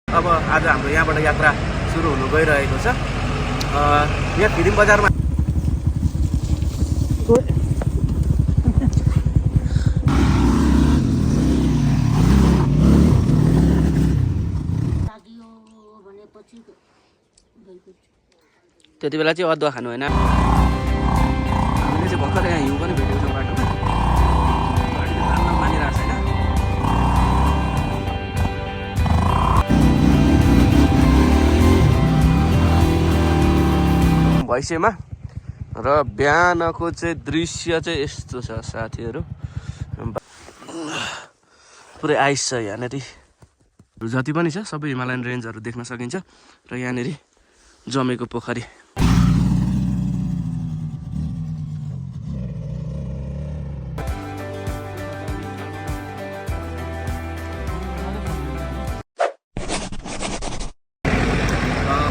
अब आज हाम्रो यहाँबाट यात्रा सुरु हुनु गइरहेको छ। यहाँ फिरिम बजारमा त्यति बेला चाहिँ अदुवा खानु होइन। हामीले चाहिँ भर्खर यहाँ हिउँ पनि भेटेको छौँ बाटोमा। गाडीले राम्रो मानिरहेको छैन। भैँसेमा र बिहानको चाहिँ दृश्य चाहिँ यस्तो छ साथीहरू। पुरै आइस छ यहाँनिर। जति पनि छ सबै हिमालयन रेन्जहरू देख्न सकिन्छ र यहाँनिर जमेको पोखरी।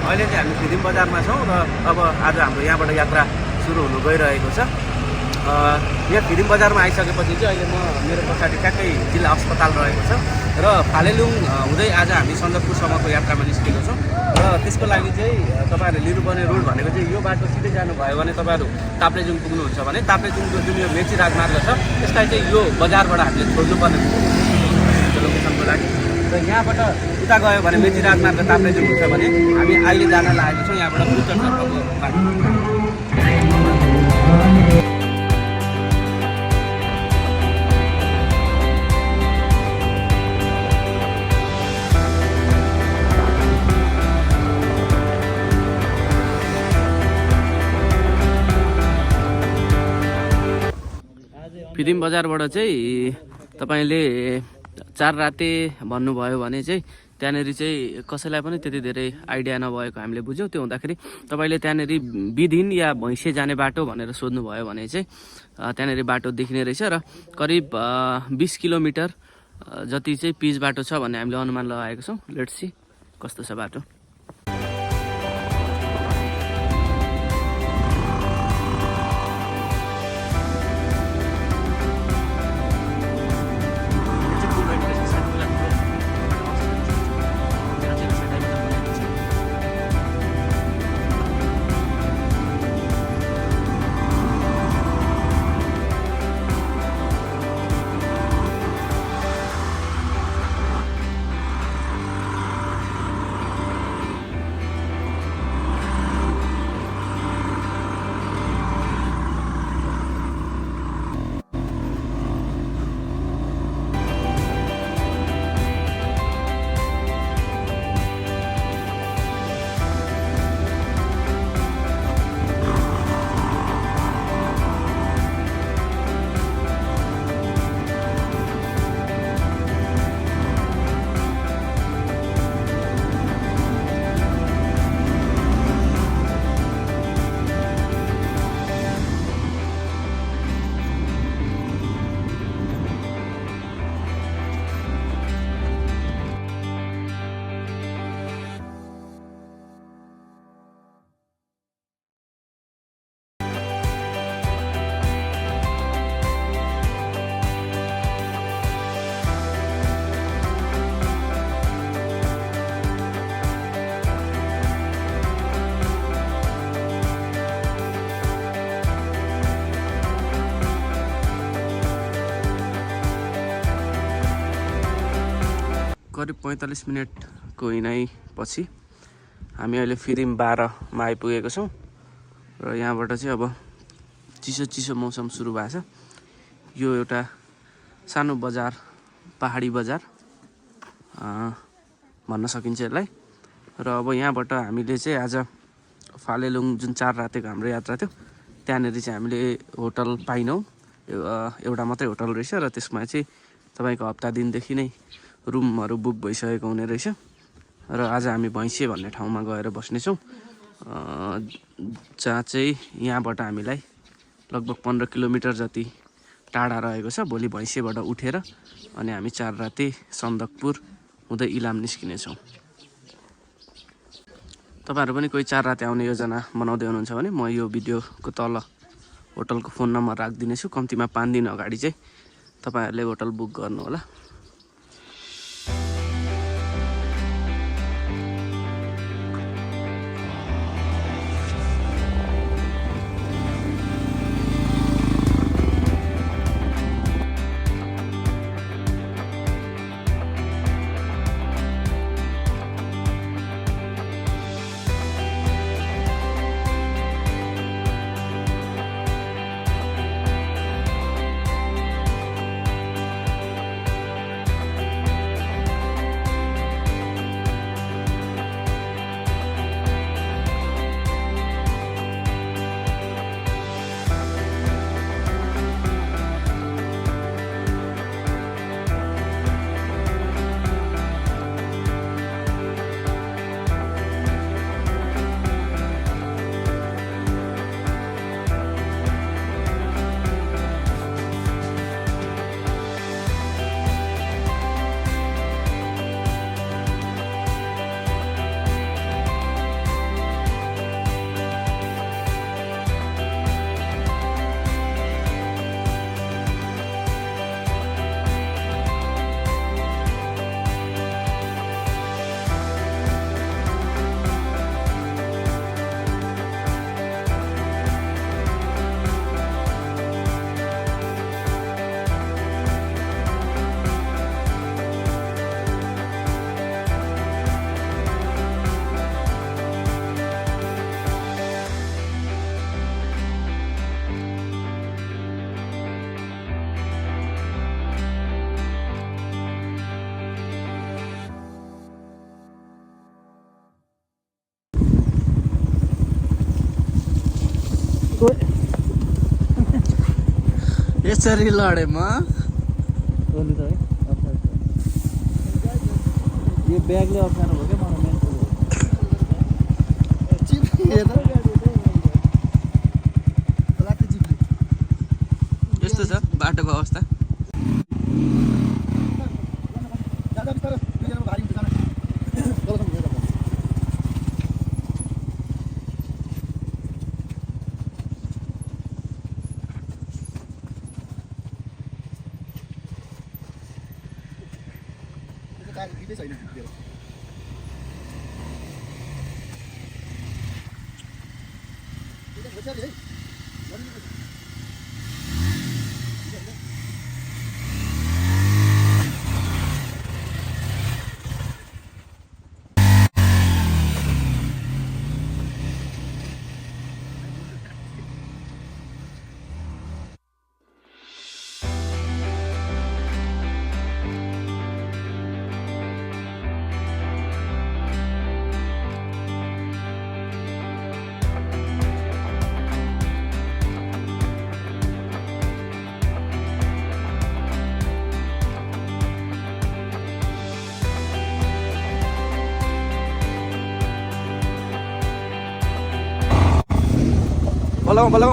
अहिले चाहिँ हामी फिरिम बजारमा छौँ र अब आज हाम्रो यहाँबाट यात्रा सुरु हुनु गइरहेको छ। यहाँ फिरिम बजारमा आइसकेपछि चाहिँ अहिले म मेरो पछाडि ट्याक्कै जिल्ला अस्पताल रहेको छ र फालेलुङ हुँदै आज हामी सन्दकपुरसम्मको यात्रामा निस्केको छौँ। र त्यसको लागि चाहिँ तपाईँहरूले लिनुपर्ने रोड भनेको चाहिँ यो बाटो सिधै जानुभयो भने तपाईँहरू ताप्लेजुङ पुग्नुहुन्छ भने ताप्लेजुङको जुन यो मेची राजमार्ग छ यसलाई चाहिँ यो बजारबाट हामीले छोड्नुपर्ने लोकेसनको लागि। र यहाँबाट उता गयो भने मेची राजमार्ग ताप्लेजुङ हुन्छ भने हामी अहिले जान लागेको छौँ यहाँबाट उत्तरतर्फको बाटो। फिरिम बजारबाट चाहिँ तपाईँले 4 राते भन्नुभयो भने चाहिँ त्यहाँनिर चाहिँ कसैलाई पनि त्यति धेरै आइडिया नभएको हामीले बुझ्यौँ। त्यो हुँदाखेरि तपाईँले त्यहाँनिर विधिन या भैँसे जाने बाटो भनेर सोध्नुभयो भने चाहिँ त्यहाँनिर बाटो देखिने रहेछ र करिब 20 किलोमिटर जति चाहिँ पिच बाटो छ भन्ने हामीले अनुमान लगाएको छौँ। लेट्स सी कस्तो छ बाटो। करिब 45 मिनटको हिँडाइ पछि हामी अहिले फिरिम 12मा आइपुगेको छौँ र यहाँबाट चाहिँ अब चिसो चिसो मौसम सुरु भएको छ। यो एउटा सानो बजार, पहाडी बजार भन्न सकिन्छ यसलाई। र अब यहाँबाट हामीले चाहिँ आज फालेलुङ जुन 4 रातेको हाम्रो यात्रा थियो त्यहाँनिर चाहिँ हामीले होटल पाइनौँ। एउटा मात्रै होटल रहेछ र त्यसमा चाहिँ तपाईँको हप्ता दिनदेखि नै रुमहरू बुक भइसकेको हुने रहेछ। र आज हामी भैँसे भन्ने ठाउँमा गएर बस्नेछौँ जहाँ चाहिँ यहाँबाट हामीलाई लगभग 15 किलोमिटर जति टाढा रहेको छ। भोलि भैँसेबाट उठेर अनि हामी 4 राते सन्दकपुर हुँदै इलाम निस्किनेछौँ। तपाईँहरू पनि कोही 4 राते आउने योजना बनाउँदै हुनुहुन्छ भने म यो भिडियोको तल होटलको फोन नम्बर राखिदिनेछु। कम्तीमा 5 दिन अगाडि चाहिँ तपाईँहरूले होटल बुक गर्नु होला। यसरी लडे म टोली त है अप्ठ्यारो यो ब्यागले अप्ठ्यारो भयो क्या मलाई मेन कुरो यस्तो छ बाटोको अवस्था बोलाऊ बोलाऊ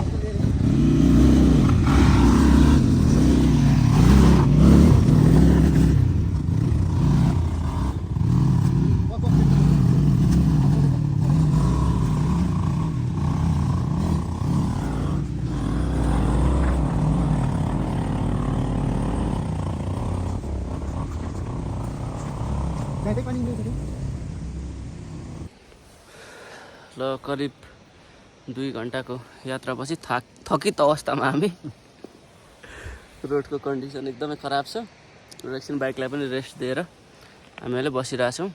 ल करिब 2 घन्टाको यात्रापछि थकित अवस्थामा हामी रोडको कन्डिसन एकदमै खराब छ र एकछिन बाइकलाई पनि रेस्ट दिएर हामी अहिले बसिरहेछौँ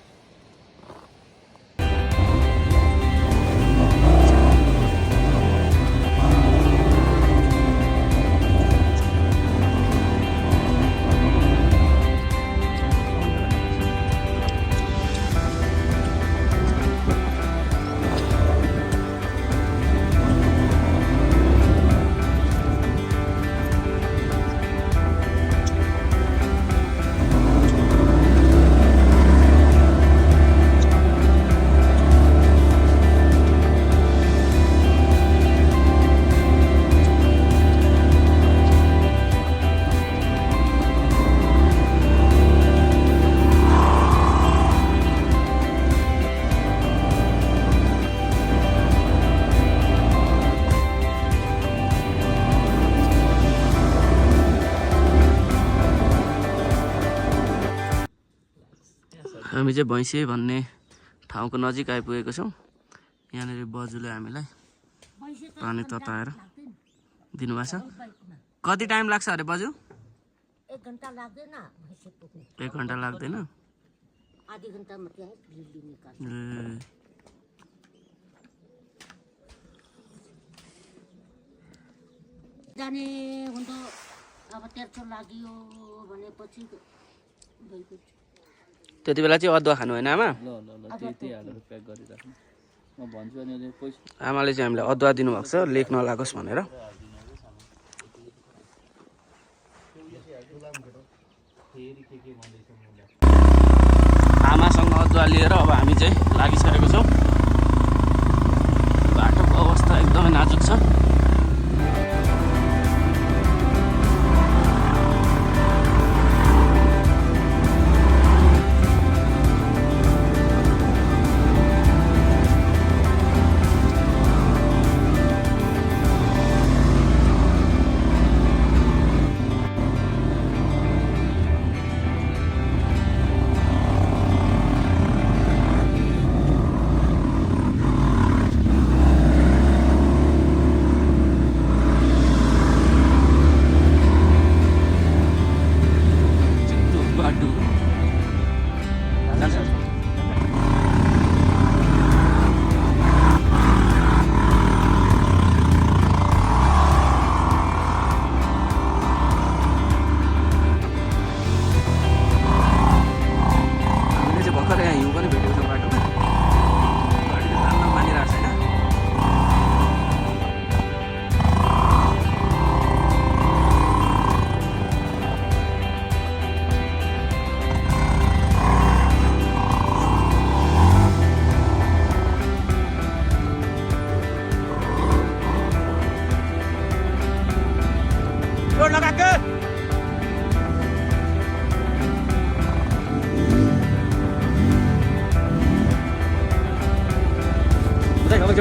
हामी चाहिँ भैँसे भन्ने ठाउँको नजिक आइपुगेको छौँ यहाँनिर बजुले हामीलाई पानी तताएर दिनुभएको छ कति टाइम लाग्छ अरे बजु 1 घन्टा लाग्दैन 1 घन्टा लाग्दैन आधी घन्टा मात्रै लिली निकाल्छ जाने हुँदो अब तेर्सो लाग्यो भनेपछि गएको त्यति बेला चाहिँ अदुवा खानु होइन आमा ल ल ल त्यही हालेर प्याक गरिराख्नु म भन्छु अनि पैसा आमाले चाहिँ हामीलाई अदुवा दिनुभएको छ लेख नलागोस् भनेर आमासँग अदुवा लिएर अब हामी चाहिँ लागिसकेको छौँ बाटोको अवस्था एकदमै नाजुक छ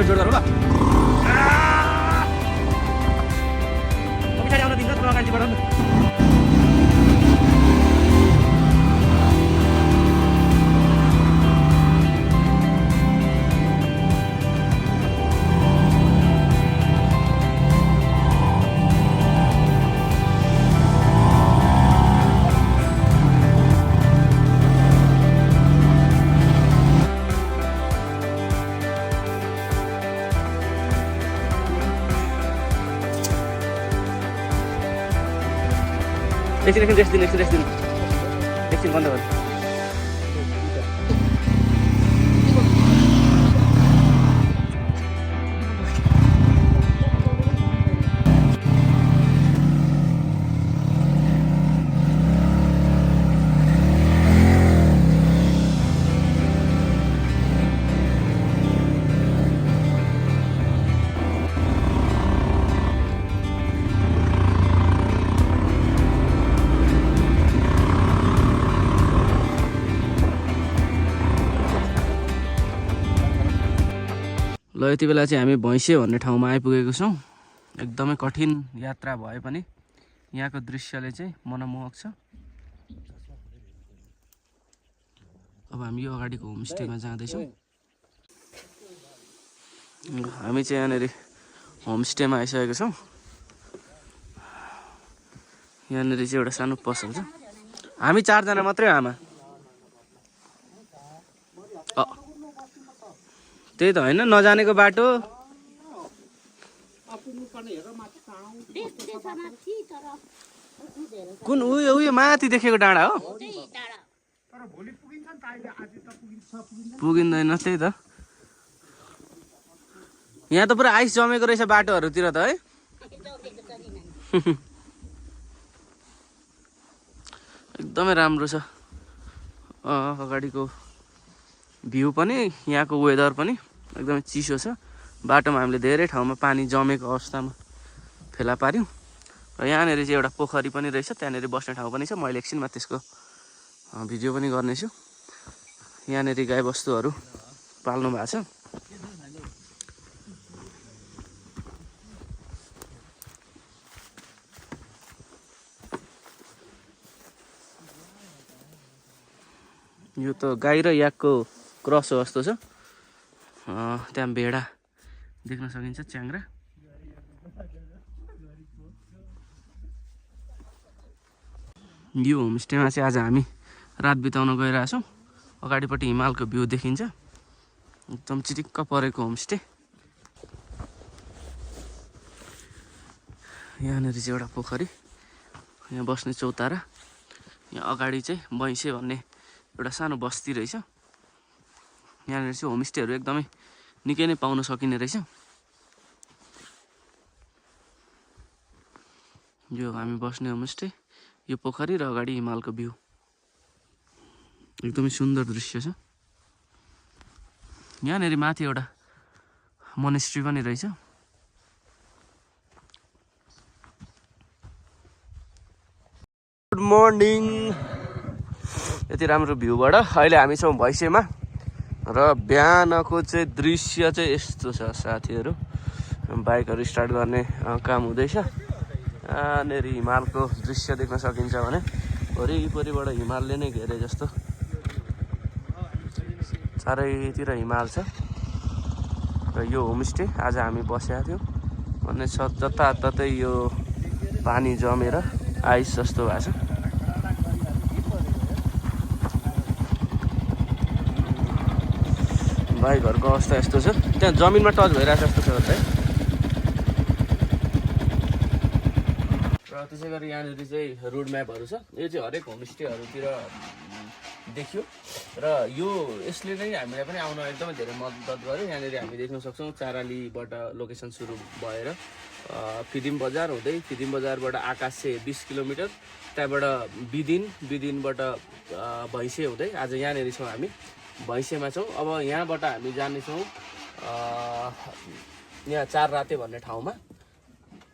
जोड ल पछाडि आउन दिन्छ तल कान्छीबाट नि एकछिन बन्द गर्नु ल यति बेला चाहिँ हामी भैँसे भन्ने ठाउँमा आइपुगेको छौँ एकदमै कठिन यात्रा भए पनि यहाँको दृश्यले चाहिँ मनमोहक छ अब हामी यो अगाडिको होमस्टेमा जाँदैछौँ हामी चाहिँ यहाँनिर होमस्टेमा आइसकेको छौँ यहाँनिर चाहिँ एउटा सानो पसल छ हामी 4 जना मात्रै आमा त्यही त होइन नजानेको बाटो कुन उयो माथि देखेको डाँडा हो पुगिँदैन त्यही त यहाँ त पुरा आइस जमेको रहेछ बाटोहरूतिर त है एकदमै राम्रो छ अगाडिको भ्यू पनि यहाँको वेदर पनि एकदमै चिसो छ बाटोमा हामीले धेरै ठाउँमा पानी जमेको अवस्थामा फेला पार्यौँ र यहाँनिर चाहिँ एउटा पोखरी पनि रहेछ त्यहाँनिर बस्ने ठाउँ पनि छ मैले एकछिनमा त्यसको भिडियो पनि गर्नेछु यहाँनिर गाईबस्तुहरू पाल्नु भएको छ यो त गाई र याकको क्रस हो जस्तो छ त्यहाँ भेडा देख्न सकिन्छ च्याङ्ग्रा यो होमस्टेमा चाहिँ आज हामी रात बिताउन गइरहेछौँ अगाडिपट्टि हिमालको भ्यू देखिन्छ एकदम चिटिक्क परेको होमस्टे यहाँनिर चाहिँ एउटा पोखरी यहाँ बस्ने चौतारा यहाँ अगाडि चाहिँ भैँसे भन्ने एउटा सानो बस्ती रहेछ यहाँनिर चाहिँ होमस्टेहरू एकदमै निकै नै पाउन सकिने रहेछ यो हामी बस्ने होमस्टे यो पोखरी र अगाडि हिमालको भ्यू एकदमै सुन्दर दृश्य छ यहाँनिर माथि एउटा मोनेस्ट्री पनि रहेछ गुड मर्निङ यति राम्रो भ्यूबाट अहिले हामी छौँ भैँसेमा र बिहानको चाहिँ दृश्य चाहिँ यस्तो छ साथीहरू बाइकहरू स्टार्ट गर्ने काम हुँदैछ यहाँनिर हिमालको दृश्य देख्न सकिन्छ भने वरिपरिबाट हिमालले नै घेरे जस्तो चारैतिर हिमाल छ र यो होमस्टे आज हामी बसेका थियौँ भन्ने छ जताततै यो पानी जमेर आइस जस्तो भएको छ बाइकहरूको अवस्था यस्तो छ त्यहाँ जमिनमा टच भइरहेको जस्तो छ है र त्यसै गरी यहाँनिर चाहिँ रोड म्यापहरू छ यो चाहिँ हरेक होमस्टेहरूतिर देखियो र यो यसले नै हामीलाई पनि आउन एकदमै धेरै मद्दत गर्यो यहाँनिर हामी देख्न सक्छौँ चारालीबाट लोकेसन सुरु भएर फिदिम बजार हुँदै फिदिम बजारबाट आकाश चाहिँ 20 किलोमिटर त्यहाँबाट बिदिनबाट भैँसे हुँदै आज यहाँनिर छौँ हामी भैँसेमा छौँ अब यहाँबाट हामी जानेछौँ यहाँ 4 राते भन्ने ठाउँमा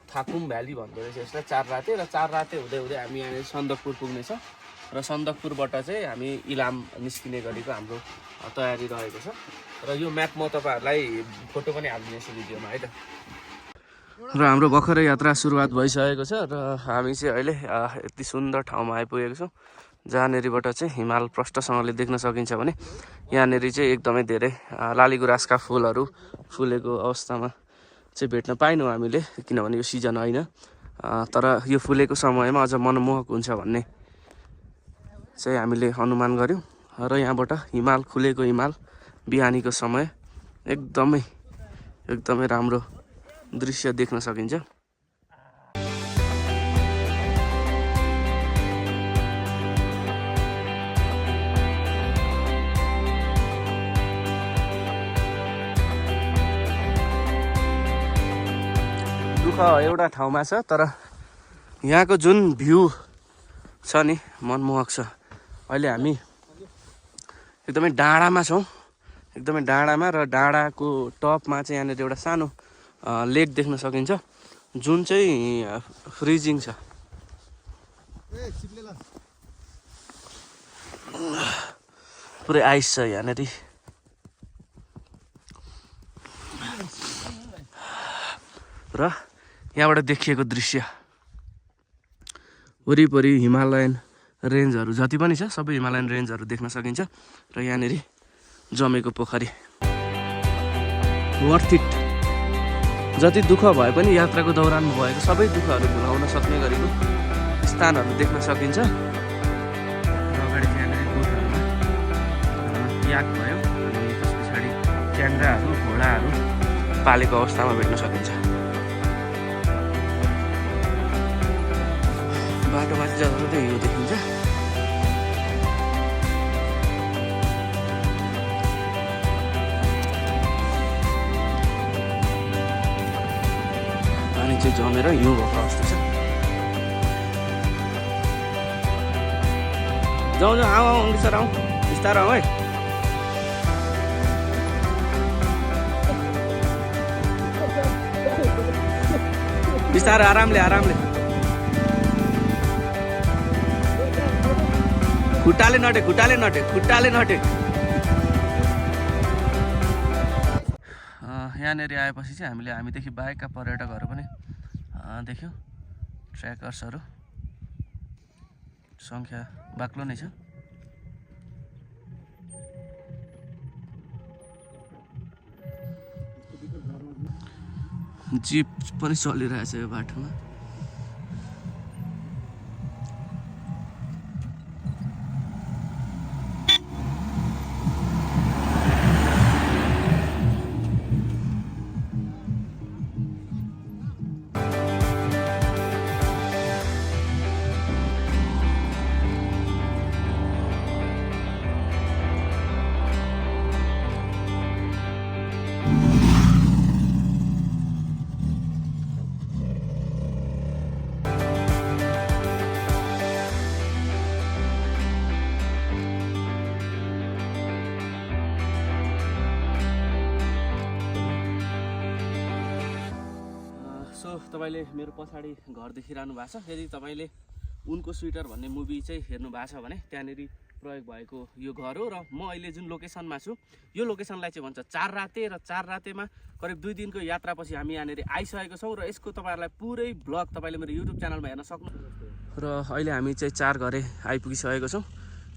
थाकुम भ्याली भन्दो रहेछ यसलाई 4 राते र 4 राते हुँदै हुँदै हामी यहाँनिर सन्दकपुर पुग्नेछौँ र सन्दकपुरबाट चाहिँ हामी इलाम निस्किने गरेको हाम्रो तयारी रहेको छ। र यो म्याप म तपाईँहरूलाई फोटो पनि हालिदिनेछु भिडियोमा है त। र हाम्रो भर्खरै यात्रा सुरुवात भइसकेको छ र हामी चाहिँ अहिले यति सुन्दर ठाउँमा आइपुगेको छौँ जहाँनिरबाट चाहिँ हिमाल प्रष्टसँगले देख्न सकिन्छ भने यहाँनिर चाहिँ एकदमै धेरै लालीगुराँसका फुलहरू फुलेको अवस्थामा चाहिँ भेट्न पाइनौँ हामीले, किनभने यो सिजन होइन। तर यो फुलेको समयमा अझ मनमोहक हुन्छ भन्ने चाहिँ हामीले अनुमान गऱ्यौँ। र यहाँबाट हिमाल खुलेको हिमाल बिहानीको समय एकदमै राम्रो दृश्य देख्न सकिन्छ। दुःख एउटा ठाउँमा छ, तर यहाँको जुन भ्यू छ नि मनमोहक छ। अहिले हामी एकदमै डाँडामा छौँ, एकदमै डाँडामा, र डाँडाको टपमा चाहिँ यहाँनिर एउटा सानो लेक देख्न सकिन्छ जुन चाहिँ फ्रिजिङ छ। पुरै आइस छ यहाँनिर। र यहाँबाट देखिएको दृश्य वरिपरि हिमालयन रेन्जहरू जति पनि छ सबै हिमालयन रेन्जहरू देख्न सकिन्छ। र यहाँनिर जमेको पोखरी वर्थ इट। जति दुःख भए पनि यात्राको दौरानमा भएको सबै दुःखहरू भुलाउन सक्ने गरेको स्थानहरू देख्न सकिन्छ। र अगाडि चाहिँ यहाँनिर गोठहरूमा याक भयो, अनि त्यस पछाडि च्याङ्गाहरू घोडाहरू पालेको अवस्थामा भेट्न सकिन्छ। बाटोमा चाहिँ जताततै हिउँ देखिन्छ। पानी चाहिँ जमेर हिउँ भएको अवस्था छ। जाउँ आउँ बिस्तारो आउँ, बिस्तारो आउँ है। बिस्तारो आरामले खुट्टाले नटे। यहाँनिर आएपछि चाहिँ हामीदेखि बाहेकका पर्यटकहरू पनि देख्यौँ। ट्र्याकर्सहरू सङ्ख्या बाक्लो नै छ। जिप पनि चलिरहेछ यो बाटोमा। तपाईँले मेरो पछाडि घर देखिरहनु भएको छ। यदि तपाईँले उनको स्वेटर भन्ने मुभी चाहिँ हेर्नु भएको छ भने त्यहाँनिर प्रयोग भएको यो घर हो। र म अहिले जुन लोकेसनमा छु यो लोकेसनलाई चाहिँ भन्छ 4 राते। र 4 रातेमा करिब 2 दिनको यात्रापछि हामी यहाँनिर आइसकेको छौँ। र यसको तपाईँहरूलाई पुरै ब्लग तपाईँले मेरो युट्युब च्यानलमा हेर्न सक्नुहुन्छ। र अहिले हामी चाहिँ 4 घरे आइपुगिसकेको छौँ।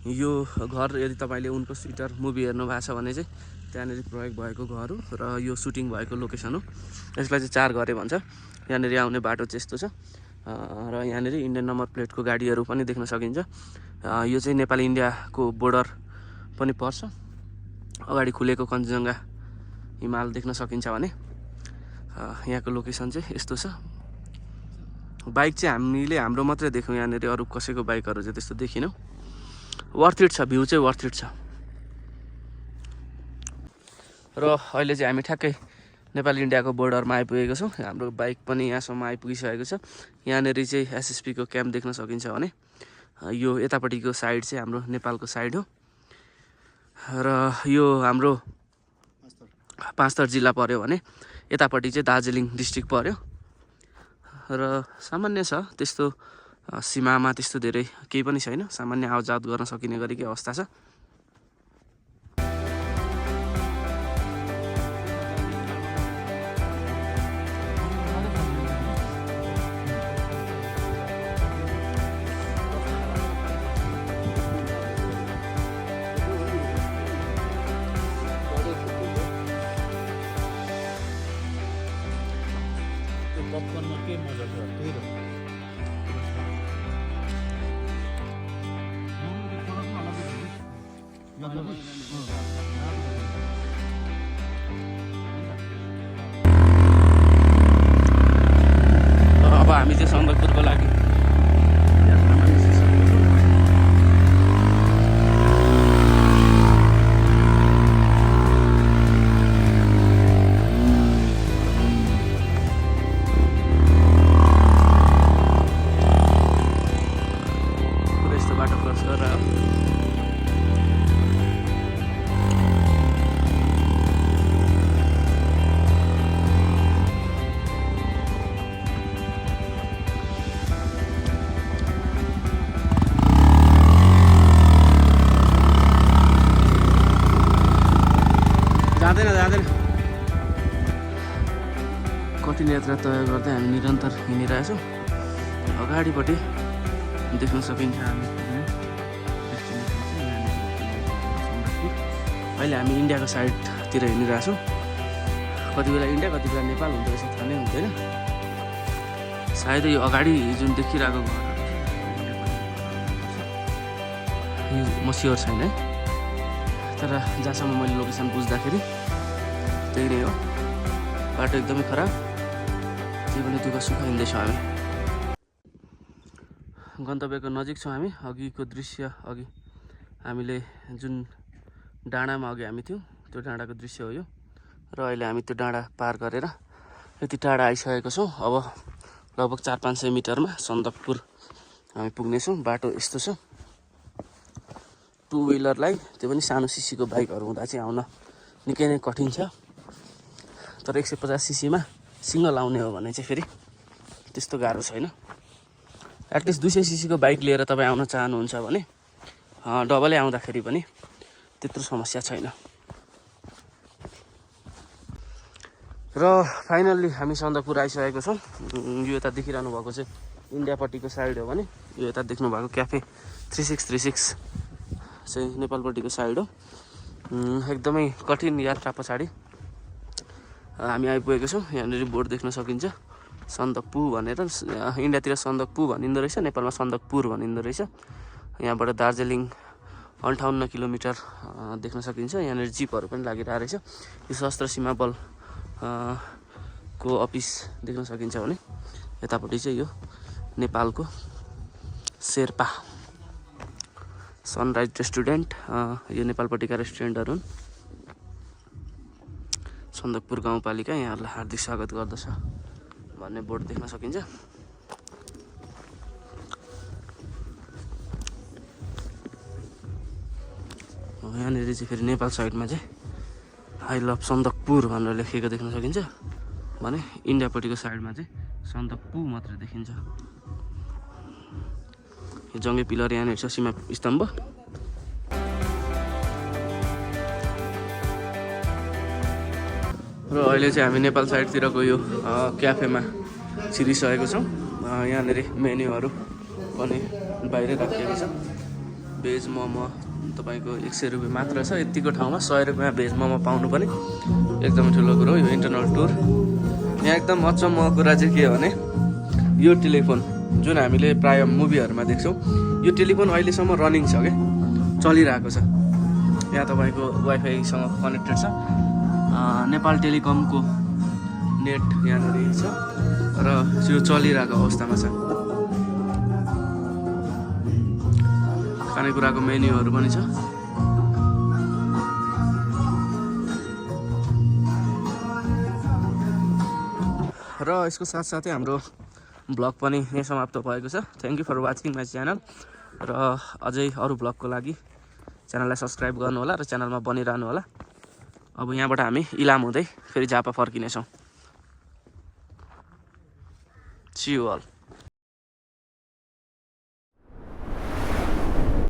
यो घर यदि तपाईँले उनको स्वेटर मुभी हेर्नु भएको छ भने चाहिँ त्यहाँनिर प्रयोग भएको घर हो र यो सुटिङ भएको लोकेसन हो। यसलाई चाहिँ 4 घरे भन्छ। यहाँनिर आउने बाटो चाहिँ यस्तो छ। र यहाँनिर इन्डियन नम्बर प्लेटको गाडीहरू पनि देख्न सकिन्छ। यो चाहिँ नेपाल इन्डियाको बोर्डर पनि पर्छ। अगाडि खुलेको कञ्चनजङ्घा हिमाल देख्न सकिन्छ भने यहाँको लोकेसन चाहिँ यस्तो छ। बाइक चाहिँ हामीले हाम्रो मात्रै देख्यौँ, यहाँनिर अरू कसैको बाइकहरू चाहिँ त्यस्तो देखिनौँ। वर्थ इट छ, भ्यू चाहिँ वर्थ इट छ। र अहिले चाहिँ हामी ठ्याक्कै नेपाल इन्डियाको बोर्डरमा आइपुगेको छौँ। हाम्रो बाइक पनि यहाँसम्म आइपुगिसकेको छ। यहाँनिर चाहिँ एसएसपीको क्याम्प देख्न सकिन्छ भने यो यतापट्टिको साइड चाहिँ हाम्रो नेपालको साइड हो। र यो हाम्रो पाँचथर जिल्ला पर्यो भने यतापट्टि चाहिँ दार्जिलिङ डिस्ट्रिक्ट पर्यो। र सामान्य छ, त्यस्तो सीमामा त्यस्तो धेरै केही पनि छैन, सामान्य आवजात गर्न सकिने गरेकै अवस्था छ। पपकर्नमा के मजा छ त्यही त अब हामी चाहिँ सन्दकपुरको लागि यात्रामा निस्किसकेको छौँ। पुरै यस्तो बाटो क्रस गरेर जाँदैन कठिन यात्रा तय गर्दै हामी निरन्तर हिँडिरहेछौँ। अगाडिपट्टि देख्न सकिन्छ हामी अहिले हामी इन्डियाको साइडतिर हिँडिरहेछौँ। कति बेला इन्डिया कति बेला नेपाल हुँदो रहेछ थाहा नै हुँदैन। सायद यो अगाडि जुन देखिरहेको घरहरू यो म स्योर छैन है, तर जहाँसम्म मैले लोकेसन बुझ्दाखेरि त्यही नै हो। बाटो एकदमै खराब, त्यही पनि दुःख सुख हिँड्दैछौँ हामी। गन्तव्यको नजिक छौँ हामी। अघिको दृश्य अघि हामीले जुन डाँडामा अघि हामी थियौँ त्यो डाँडाको दृश्य हो यो। र अहिले हामी त्यो डाँडा पार गरेर यति टाढा आइसकेको छौँ। अब लगभग 400-500 मिटरमा सन्दकपुर हामी पुग्नेछौँ। बाटो यस्तो छ, टु व्हिलरलाई त्यो पनि सानो सिसीको बाइकहरू हुँदा चाहिँ आउन निकै नै कठिन छ। तर 150 सीसीमा सिङ्गल आउने हो भने चाहिँ फेरि त्यस्तो गाह्रो छैन। एटलिस्ट 200 सीसीको बाइक लिएर तपाईँ आउन चाहनुहुन्छ भने डबलै आउँदाखेरि पनि त्यत्रो समस्या छैन। र फाइनल्ली हामी सन्दकपुर आइसकेको छौँ। यो यता देखिरहनु भएको चाहिँ इन्डियापट्टिको साइड हो भने यो यता देख्नु भएको क्याफे 3636 चाहिँ नेपालपट्टिको साइड हो। एकदमै कठिन यात्रा पछाडि हामी आइपुगेको छौँ। यहाँनिर बोर्ड देख्न सकिन्छ सन्दकपू भनेर। इन्डियातिर सन्दकपू भनिँदो रहेछ, नेपालमा सन्दकपुर भनिँदो रहेछ। यहाँबाट दार्जिलिङ 58 किलोमिटर देख्न सकिन्छ। यहाँनिर जिपहरू पनि लागिरहेको रहेछ। यो सशस्त्र सीमा बल को अफिस देख्न सकिन्छ भने यतापट्टि चाहिँ यो नेपालको शेर्पा सनराइज रेस्टुरेन्ट, यो नेपालपट्टिका रेस्टुरेन्टहरू हुन्। सन्दकपुर गाउँपालिका यहाँहरूलाई हार्दिक स्वागत गर्दछ भन्ने बोर्ड देख्न सकिन्छ। यहाँनिर चाहिँ फेरि नेपाल साइडमा चाहिँ आई लभ सन्दकपुर भनेर लेखेको देख्न सकिन्छ भने इन्डियापट्टिको साइडमा चाहिँ सन्दकपू मात्रै देखिन्छ। यो जङ्गे पिलर यहाँनिर छ, सीमा स्तम्भ। र अहिले चाहिँ हामी नेपाल साइडतिरको यो क्याफेमा छिरिसकेको छौँ। यहाँनिर मेन्युहरू पनि बाहिरै राखिएको छ। भेज मोमो तपाईँको 100 रुपियाँ मात्र छ। यतिको ठाउँमा 100 रुपियाँ भेज मोमो पाउनु पनि एकदमै ठुलो कुरो हो। यो इन्टरनल टुर। यहाँ एकदम अचम्मको कुरा चाहिँ के हो भने यो टेलिफोन जुन हामीले प्राय मुभीहरूमा देख्छौँ, यो टेलिफोन अहिलेसम्म रनिङ छ क्या, चलिरहेको छ। यहाँ तपाईँको वाइफाईसँग कनेक्टेड छ। नेपाल टेलिकमको नेट यहाँनिर छ र यो चलिरहेको अवस्थामा छ। खानेकुराको मेन्युहरू पनि छ। र यसको साथसाथै हाम्रो ब्लग पनि यहीँ समाप्त भएको छ। Thank you for watching my channel. र अझै अरू ब्लगको लागि च्यानललाई सब्सक्राइब गर्नुहोला र च्यानलमा बनिरहनु होला। अब यहाँबाट हामी इलाम हुँदै फेरि झापा फर्किनेछौँ। See you all.